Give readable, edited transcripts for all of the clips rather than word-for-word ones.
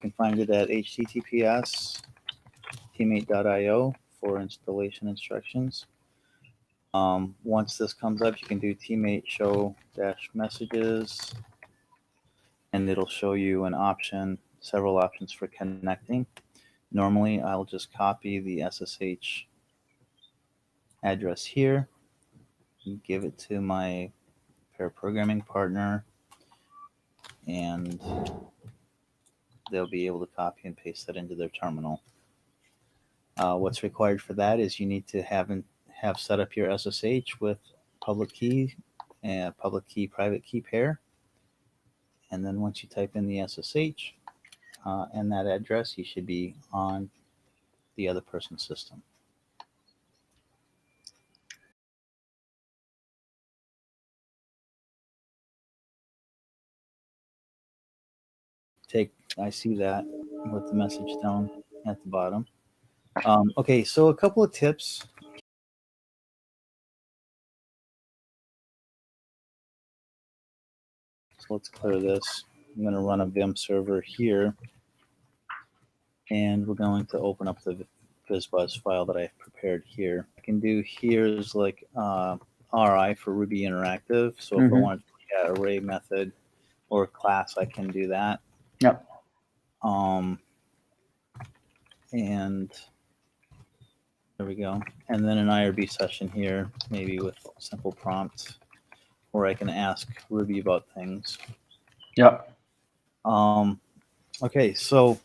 can find it at https://teammate.io for installation instructions. Once this comes up, you can do teammate show -messages, and it'll show you an option, several options for connecting. Normally, I'll just copy the SSH address here, give it to my pair programming partner, and they'll be able to copy and paste that into their terminal. What's required for that is you need to have set up your SSH with public key and public key, private key pair. And then once you type in the SSH and that address, you should be on the other person's system. I see that with the message down at the bottom. Okay, so a couple of tips. So let's clear this. I'm going to run a Vim server here, and we're going to open up the FizzBuzz file that I've prepared here. I can do here is like RI for Ruby Interactive. So if I want to look at array method or class, I can do that. Yeah. And there we go. And then an IRB session here, maybe with simple prompts, where I can ask Ruby about things. Yeah. Okay, so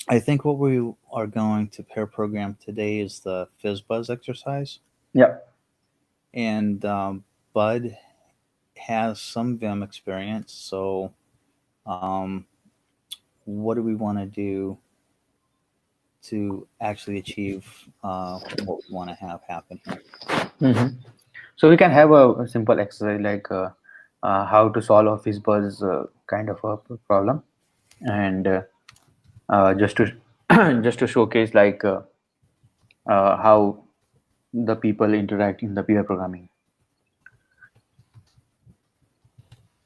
I think what we are going to pair program today is the FizzBuzz exercise. Yeah. And Bud has some Vim experience, so what do we want to do to actually achieve what we want to have happen here? So we can have a simple exercise like how to solve a FizzBuzz kind of a problem, and just to just to showcase like how the people interact in the pair programming.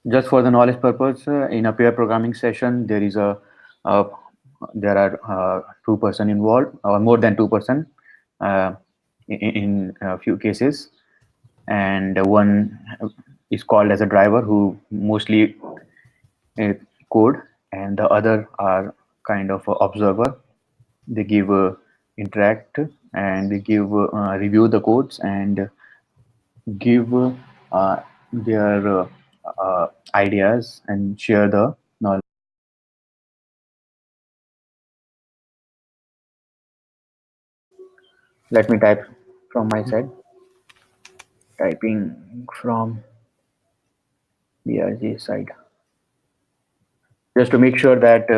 Just for the knowledge purpose, in a pair programming session, there is there are 2 person involved, or more than 2 person in a few cases, and one is called as a driver who mostly code, and the other are kind of a observer. They give interact, and they give review the codes and give their ideas and share the knowledge. Let me type from my side. Typing from BRG side, just to make sure that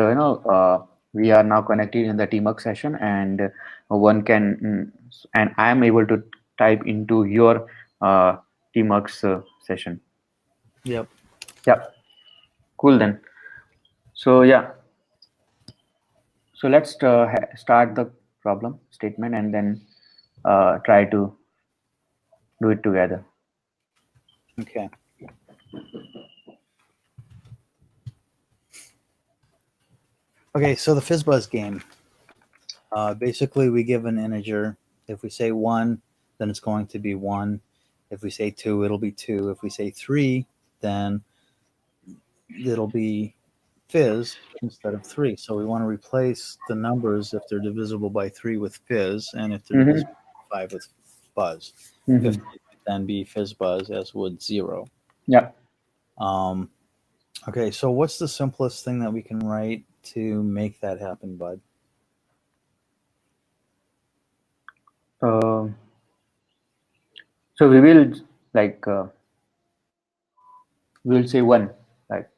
we are now connected in the teamwork session, and one can and I am able to type into your teamwork session. Yep. Yeah. Cool then. So yeah. So let's start the problem statement and then try to do it together. Okay. Okay, so the FizzBuzz game. Basically, we give an integer. If we say 1, then it's going to be 1. If we say 2, it'll be 2. If we say 3, then it'll be fizz instead of 3. So we want to replace the numbers if they're divisible by 3 with fizz, and if they're divisible by 5 with buzz. If then be FizzBuzz, as would 0. Yeah. Okay, so what's the simplest thing that we can write to make that happen, Bud? So we will like we'll say 1, like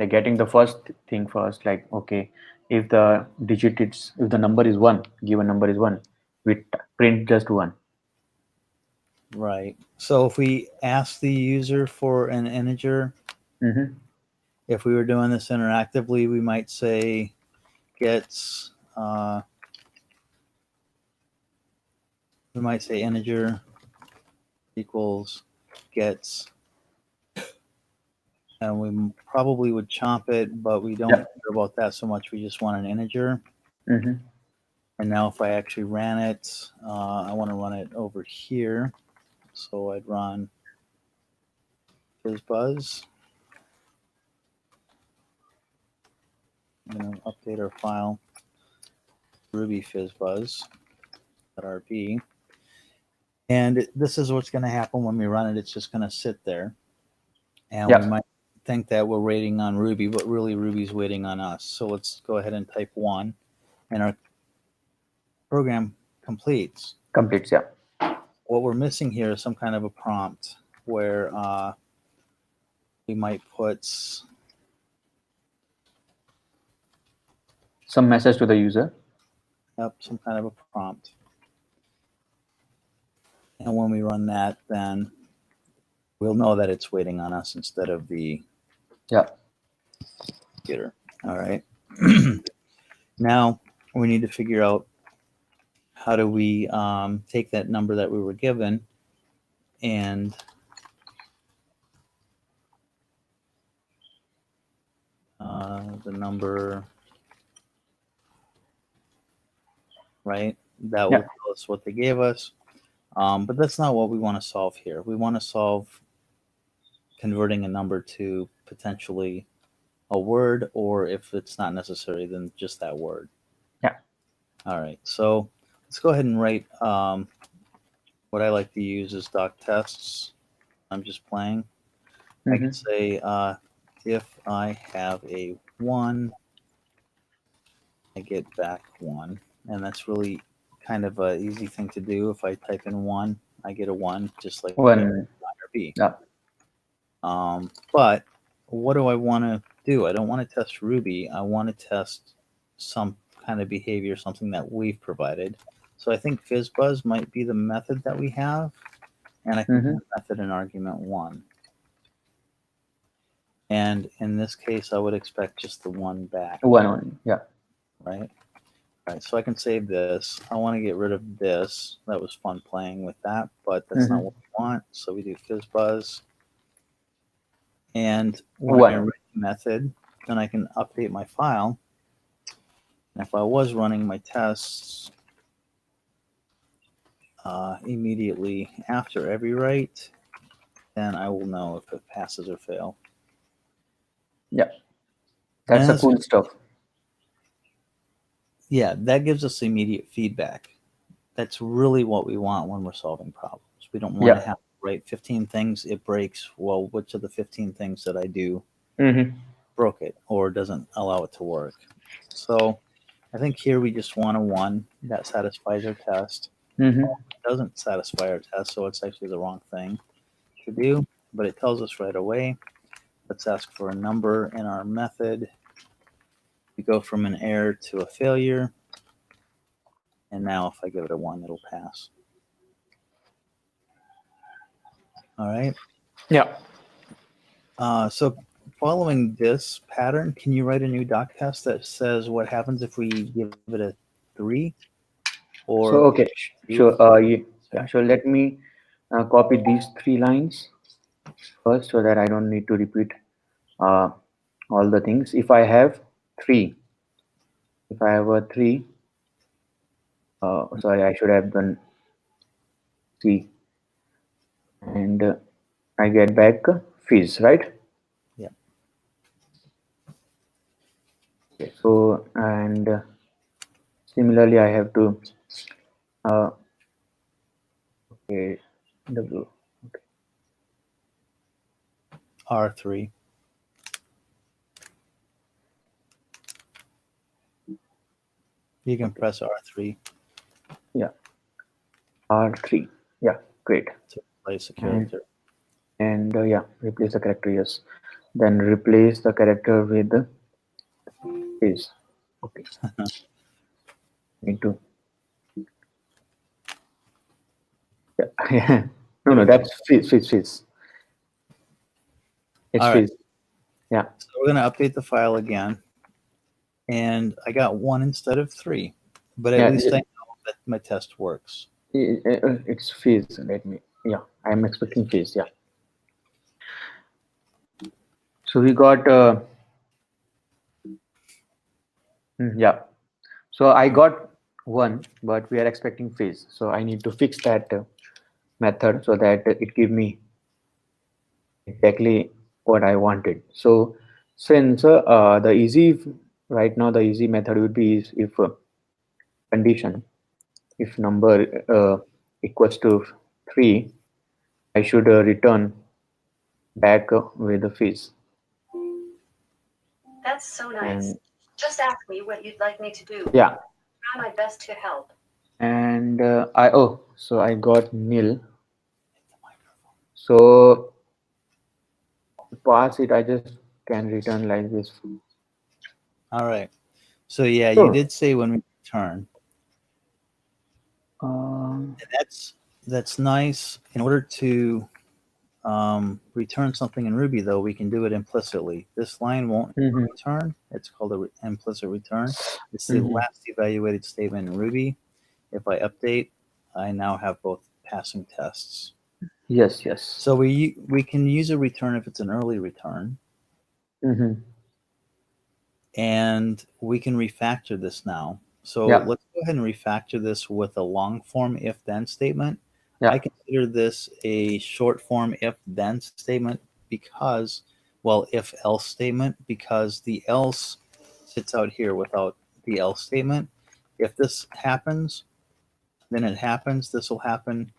getting the first thing first, like okay, if the digit if the number is 1, given number is 1, we print just 1. Right. So if we ask the user for an integer, if we were doing this interactively, we might say gets, we might say integer equals gets, And we probably would chomp it, but we don't care about that so much. We just want an integer. Mm-hmm. And now if I actually ran it, I want to run it over here. So I'd run FizzBuzz. I'm going to update our file, Ruby FizzBuzz.rb. And this is what's going to happen when we run it. It's just going to sit there. And we might think that we're waiting on Ruby, but really Ruby's waiting on us. So let's go ahead and type 1, and our program completes. Completes, yeah. What we're missing here is some kind of a prompt where we might put some message to the user. Yep, some kind of a prompt. And when we run that, then we'll know that it's waiting on us instead of the computer. All right. Now we need to figure out how do we take that number that we were given and the number, right? That will tell us what they gave us. But that's not what we want to solve here. We want to solve converting a number to potentially a word, or if it's not necessary, then just that word. Yeah. All right. So let's go ahead and write what I like to use is doc tests. I'm just playing. I can say if I have a 1, I get back 1. And that's really kind of an easy thing to do. If I type in 1, I get a 1, just like 1 or B. Yeah. But what do I want to do? I don't want to test Ruby. I want to test some kind of behavior, something that we've provided. So I think FizzBuzz might be the method that we have. And I can put method in argument 1. And in this case, I would expect just the 1 back. 1 only, yeah. Right? All right, so I can save this. I want to get rid of this. That was fun playing with that, but that's not what we want. So we do FizzBuzz. And when I write the method, then I can update my file. And if I was running my tests immediately after every write, then I will know if it passes or fail. Yeah, that's the cool stuff. Yeah, that gives us immediate feedback. That's really what we want when we're solving problems. We don't want to have to write 15 things, it breaks. Well, which of the 15 things that I do broke it or doesn't allow it to work? So I think here we just want a 1 that satisfies our test. It doesn't satisfy our test, so it's actually the wrong thing to do, but it tells us right away. Let's ask for a number in our method. We go from an error to a failure. And now if I give it a 1, it'll pass. All right. Yeah. So following this pattern, can you write a new doc test that says what happens if we give it a 3? Or so okay, sure. So let me copy these 3 lines first so that I don't need to repeat all the things. If I have 3, if I have a 3, sorry, I should have done 3, and I get back fizz, right? Yeah. Okay, so and similarly I have to okay, W. Okay. R3. You can press R3. Yeah. R3. Yeah, great. To replace a character. And yeah, replace the character, yes. Then replace the character with fizz. Okay. Need to. Yeah. no, that's fizz. It's fizz. Yeah. So we're going to update the file again. And I got 1 instead of 3. But at least I know that my test works. It's fizz. Let me. Yeah, I'm expecting fizz. Yeah. So we got yeah. So I got one, but we are expecting fizz. So I need to fix that method so that it give me exactly what I wanted. So since the easy right now the easy method would be is if condition if number equals to 3, I should return back with the fizz. That's so nice. And Just ask me what you'd like me to do. yeah, Try my best to help. and so I got nil. So pass it, I just can return like this. All right. So yeah, you Sure. did say when we return. Um, That's nice. In order to return something in Ruby, though, we can do it implicitly. This line won't mhm, return. It's called an implicit return. It's the mhm. last evaluated statement in Ruby. If I update, I now have both passing tests. Yes, yes. So we can use a return if it's an early return, Mhm. and we can refactor this now. So Yeah. let's go ahead and refactor this with a long form if-then statement. Yeah. I consider this a short form if-then statement because, well, if-else statement, because the else sits out here without the else statement. If this happens, then it happens. This will happen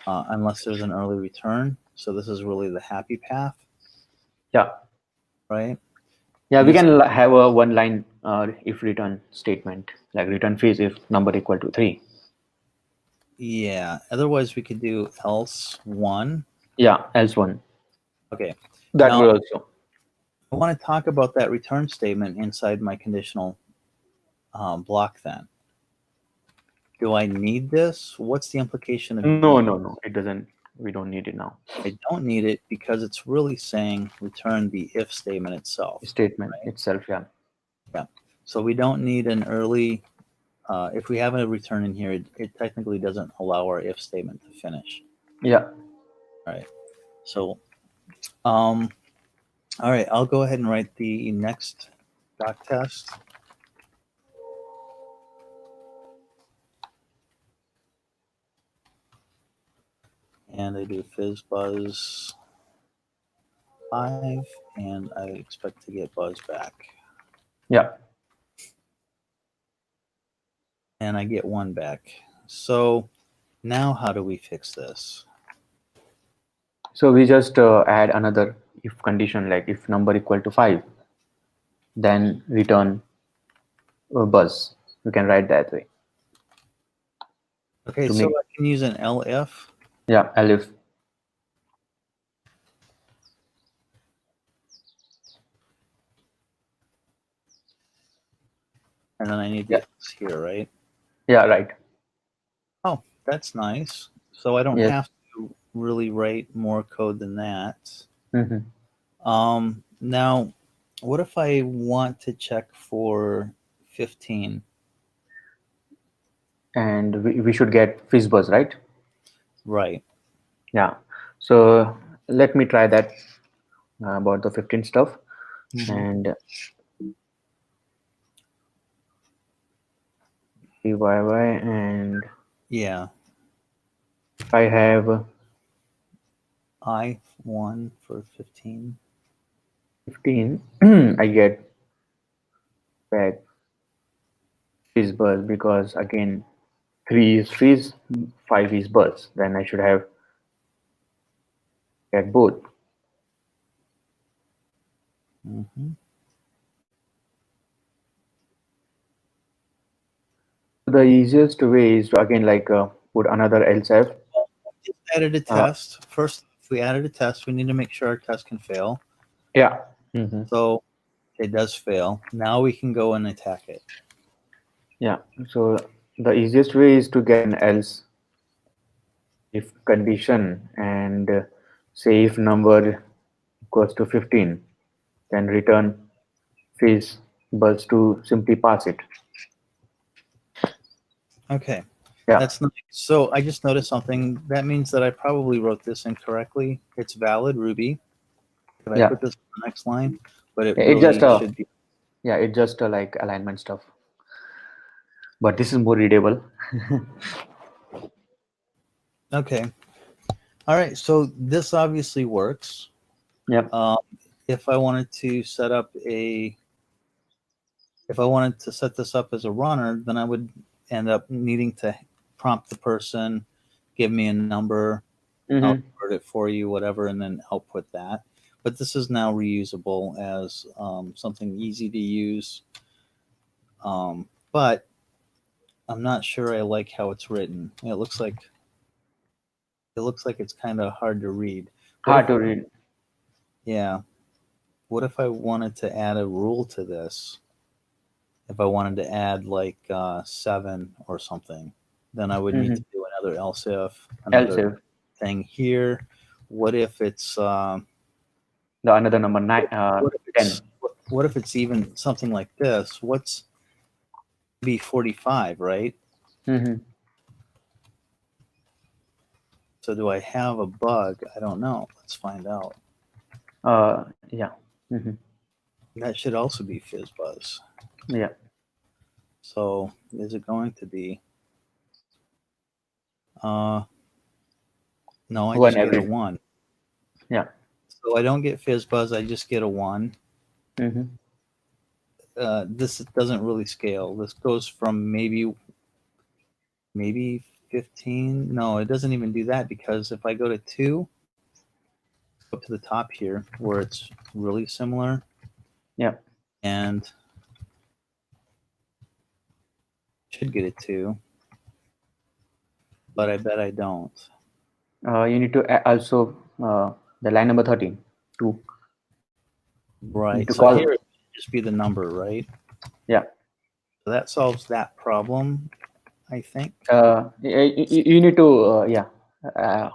unless there's an early return. So this is really the happy path, Yeah. right? Yeah, And we this- can have a one line if return statement, like return fizz if number equal to 3. Yeah. Otherwise, we could do else one. Yeah, else one. Okay. That Now- will also. I want to talk about that return statement inside my conditional block then. Do I need this? What's the implication of No, it doesn't. We don't need it now. I don't need it because it's really saying return the if statement itself. Statement Right. itself, yeah. So we don't need an early, if we have a return in here, it technically doesn't allow our if statement to finish. Yeah. All right. So, all right, I'll go ahead and write the next doc test. And I do FizzBuzz 5, and I expect to get buzz back. Yeah. And I get 1 back. So now how do we fix this? So we just add another if condition, like if number equal to 5, then return buzz. You can write that way. Okay, To so make- I can use an elif. Yeah, elif. And then I need Yeah. the else here, right? Yeah, right. Oh, that's nice. So I don't Yes. have to really write more code than that. Mhm. Now, what if I want to check for 15? And we should get FizzBuzz, right? Right. Yeah. So let me try that about the 15 stuff. Mhm. And CYY, and Yeah. I have I1 for 15. 15. I get back FizzBuzz because again 3 is fizz, 5 is buzz. Then I should have get both. Mm-hmm. The easiest way is to again like put another else if. Just added a test. First, if we added a test, we need to make sure our test can fail. Yeah. Mhm. So it does fail. Now we can go and attack it. Yeah. So the easiest way is to get an else if condition and say if number equals to 15, then return fizz buzz to simply pass it. Okay. Yeah. That's nice. So I just noticed something. That means that I probably wrote this incorrectly. It's valid Ruby. Could I Yeah. put this on the next line? But it It really just should be. yeah, it's just like alignment stuff. But this is more readable. Okay. All right. So this obviously works. Yep. If I wanted to set up if I wanted to set this up as a runner, then I would end up needing to prompt the person, give me a number, I'll Mm-hmm. convert it for you, whatever, and then output that. But this is now reusable as something easy to use. But I'm not sure I like how it's written. It looks like it's kind of hard to read. Hard to read. Yeah. What if I wanted to add a rule to this? If I wanted to add like 7 or something, then I would need to do another else if, Else another if thing here. What if it's the another number 9, what if 10. it's what if it's even something like this? What's B45, right? Mm-hmm. So do I have a bug? I don't know. Let's find out. Yeah. Mm-hmm. That should also be FizzBuzz. Yeah. So is it going to be? No, I One just get a every. 1. Yeah. So I don't get FizzBuzz. I just get a 1. Mm-hmm. This doesn't really scale. This goes from maybe 15. No, it doesn't even do that, because if I go to 2, up to the top here where it's really similar. Yeah. And should get a 2, but I bet I don't. You need to also the line number 13 to Right. to So call. here it should just be the number, right? Yeah. So that solves that problem, I think. You need to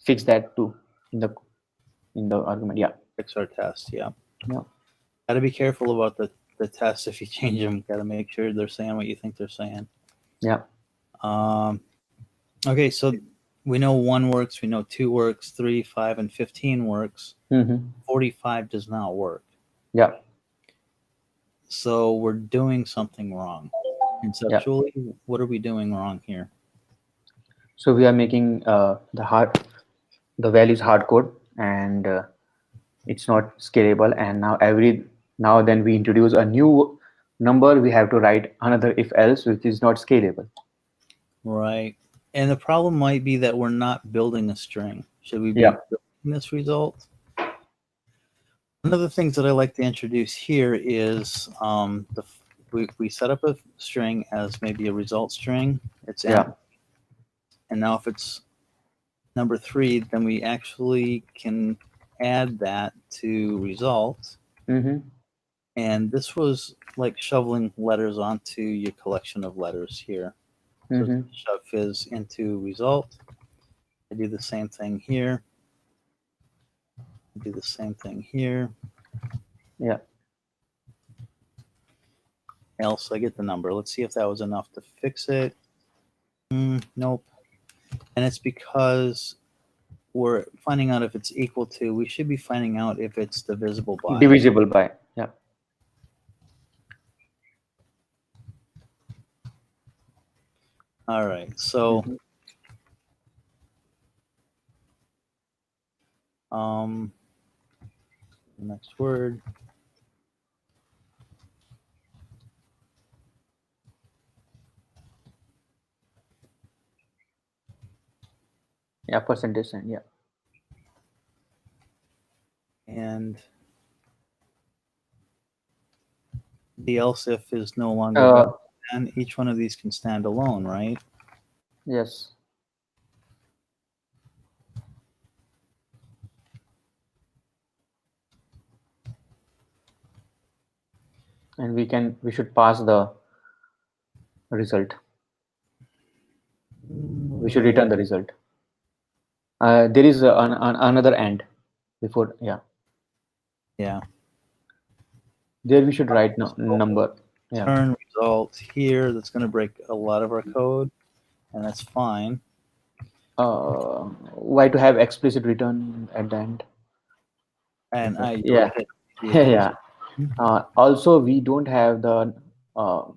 fix that too in the argument. Yeah. Fix our test. Yeah. Yeah. Got to be careful about the tests. If you change them, got to make sure they're saying what you think they're saying. Yeah. Okay, so we know 1 works, we know 2 works, 3, 5, and 15 works. Mm-hmm. 45 does not work. Yeah. So we're doing something wrong. Conceptually, what are we doing wrong here? So we are making the values hard code, and it's not scalable. And now then we introduce a new number. We have to write another if else, which is not scalable. Right. And the problem might be that we're not building a string. Should we be Yeah. building this result? One of the things that I like to introduce here is we set up a string as maybe a result string. It's Yeah. and now if it's number 3, then we actually can add that to result. Mm-hmm. And this was like shoveling letters onto your collection of letters here. So Mm-hmm. shove fizz into result. I do the same thing here. I do the same thing here. Yeah. Else I get the number. Let's see if that was enough to fix it. Nope. And it's because we're finding out if it's equal to. We should be finding out if it's divisible by. Divisible by. Yeah. All right. So next word. Yeah. Percentage sign. Yeah. And the else if is no longer valid, and each one of these can stand alone, right? Yes. And we should pass the result. We should return the result. There is another and before. Yeah. Yeah. There we should write number. Yeah. Turn result here. That's going to break a lot of our code, and that's fine. Why to have explicit return at the end? And Okay. I go Yeah. ahead. Yeah. Also, we don't have the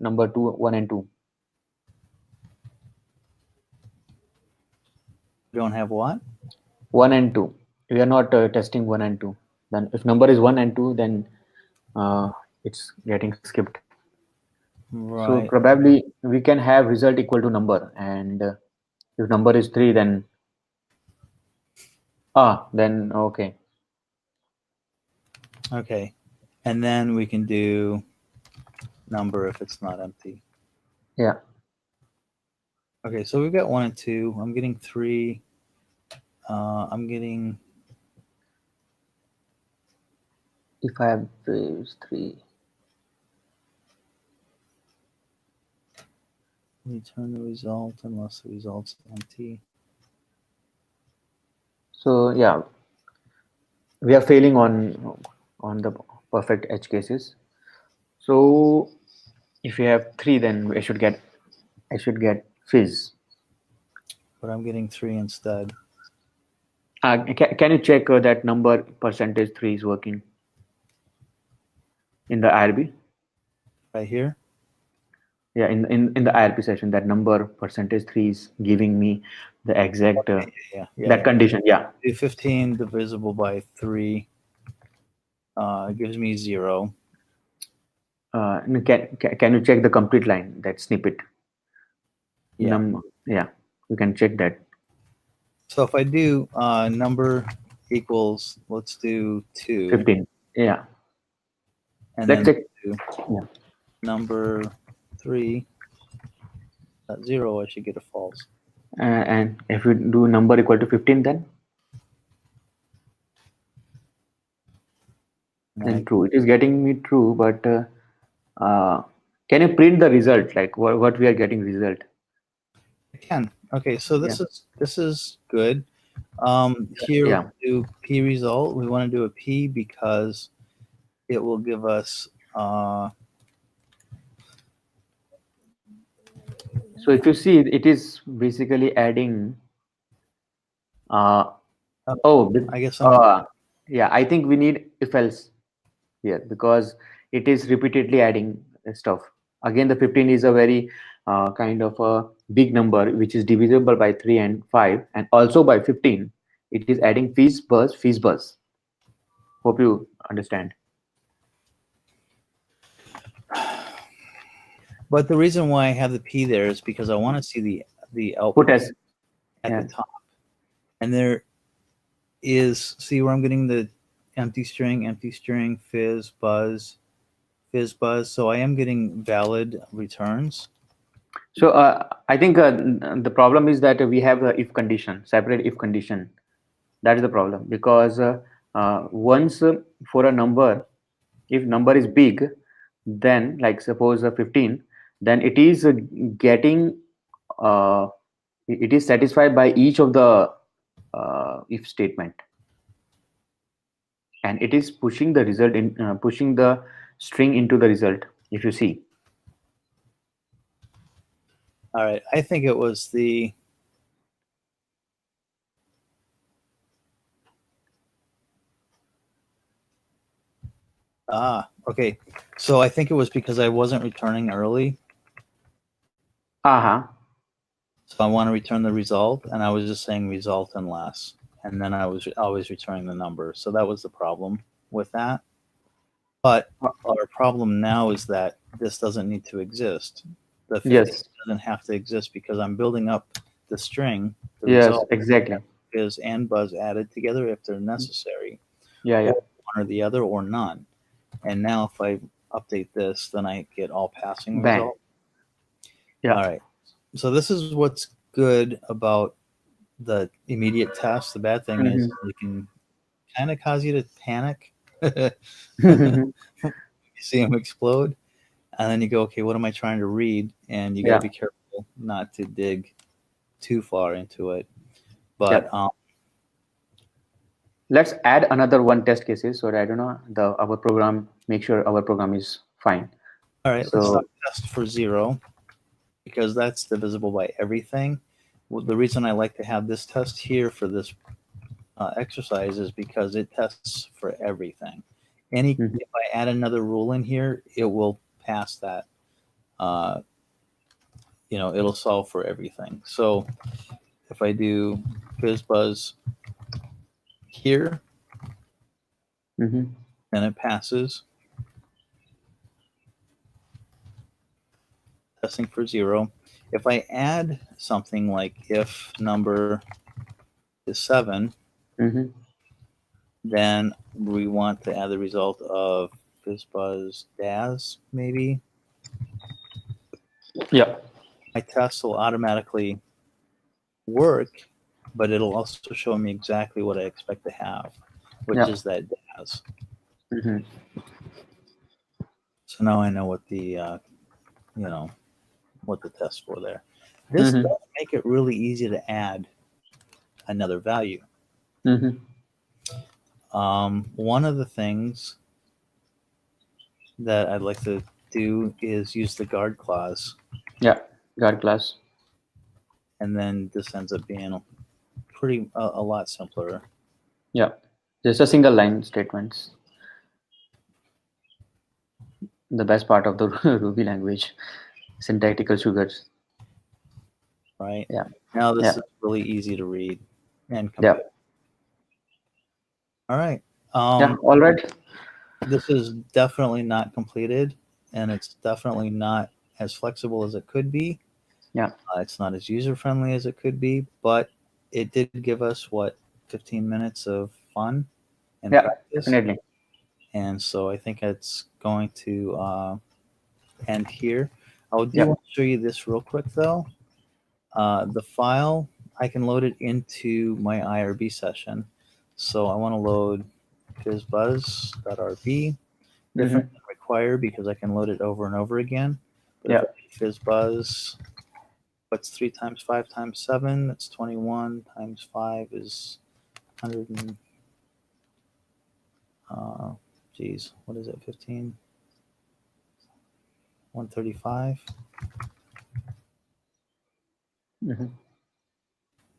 number 1 and 2. We don't have what? 1 and 2. We are not testing 1 and 2. Then if number is 1 and 2, then it's getting skipped. So Right. probably we can have result equal to number, and if number is 3, then then okay. Okay. And then we can do number if it's not empty. Yeah. Okay, so we've got 1 and 2. I'm getting 3. I'm getting If I have 3. return the result unless the result's empty. So yeah, we are failing on the perfect edge cases. So if you have 3, then I should get fizz. But I'm getting 3 instead. Can you check that number percentage 3 is working in the IRB? Right here? Yeah, in the IRP session, that number percentage 3 is giving me the exact Yeah. condition. Yeah. Do 15 divisible by 3 gives me 0. Can you check the complete line, that snippet? Yeah. Yeah, you can check that. So if I do number equals, let's do 2. 15. Yeah. And Let's then check. do Yeah. number 3 at 0, I should get a false. And if you do number equal to 15, then true. It is getting me true, but can you print the result, like what we are getting result? I can. Okay, so this is good. Here Yeah. we'll do P result. We want to do a P because it will give us So if you see, it is basically adding. I guess Yeah, I think we need if else here because it is repeatedly adding stuff. Again, the 15 is a very kind of a big number which is divisible by 3 and 5, and also by 15. It is adding FizzBuzz. Hope you understand. But the reason why I have the P there is because I want to see the output Put as at the top. And there is, see where I'm getting the empty string, FizzBuzz. So I am getting valid returns. So I think the problem is that we have a if condition, separate if condition. That is the problem because once for a number, if number is big, then like suppose 15, then it is getting it is satisfied by each of the if statement, and it is pushing the result in pushing the string into the result. If you see. All right, I think it was the okay. So I think it was because I wasn't returning early. So I want to return the result, and I was just saying result unless, and then I was always returning the number. So that was the problem with that. But our problem now is that this doesn't need to exist. The 15 doesn't have to exist because I'm building up the string, the result, exactly. Fizz and Buzz added together if they're necessary. Yeah. Or one or the other or none. And now if I update this, then I get all passing result. Yeah. All right. So this is what's good about the immediate test. The bad thing is it can kind of cause you to panic. You see them explode, and then you go, okay, what am I trying to read? And you got to be careful not to dig too far into it. But let's add another one test cases so that I don't know our program, make sure our program is fine. All right, let's start test for 0 because that's divisible by everything. Well, the reason I like to have this test here for this exercise is because it tests for everything. If I add another rule in here, it will pass that. It'll solve for everything. So if I do FizzBuzz here, then it passes. Testing for 0. If I add something like if number is 7, then we want to add the result of FizzBuzz DAS, maybe. Yeah. My test will automatically work, but it'll also show me exactly what I expect to have, which is that DAS. So now I know what the what to test for there. This does make it really easy to add another value. One of the things that I'd like to do is use the guard clause. Yeah, guard class. And then this ends up being a lot simpler. Yeah, just a single line statements. The best part of the Ruby language, syntactical sugars. Right. Yeah. Now this is really easy to read and compare. All right. All right. This is definitely not completed, and it's definitely not as flexible as it could be. Yeah. It's not as user-friendly as it could be, but it did give us, 15 minutes of fun and practice. Definitely. And so I think it's going to end here. I do want to show you this real quick, though. The file, I can load it into my IRB session. So I want to load FizzBuzz.rb. Different than require because I can load it over and over again. But if I do FizzBuzz, what's 3 times 5 times 7? That's 21 times 5 is 100 and what is it? 15? 135?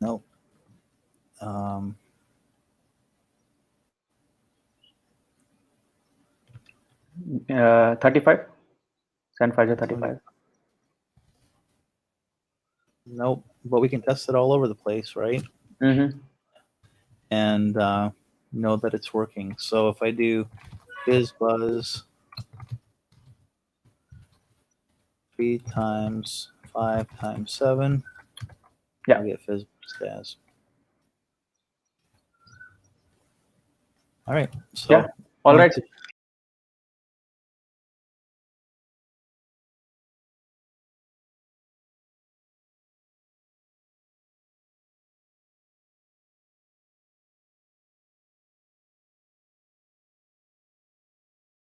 Nope. 35. 7 5 are 35. Nope. But we can test it all over the place, right? And know that it's working. So if I do FizzBuzz 3 times 5 times 7, I get FizzBuzz DAS. All right. So all right.